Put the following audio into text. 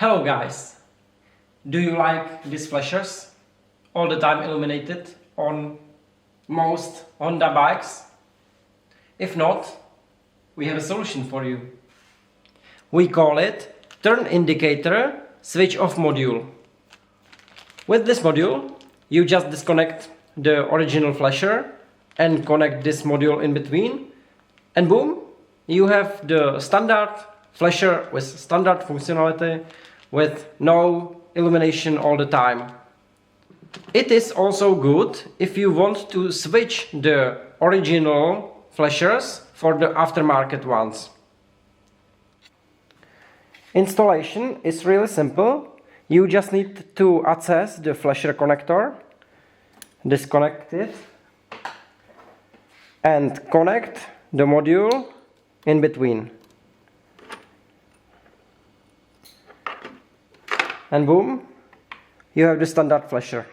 Hello guys, do you like these flashers? All the time illuminated on most Honda bikes? If not, we have a solution for you. We call it turn indicator switch off module. With this module, you just disconnect the original flasher and connect this module in between, and boom, you have the standard flasher with standard functionality with no illumination all the time. It is also good if you want to switch the original flashers for the aftermarket ones. Installation is really simple. You just need to access the flasher connector, disconnect it, and connect the module in between. And boom, you have the standard flasher.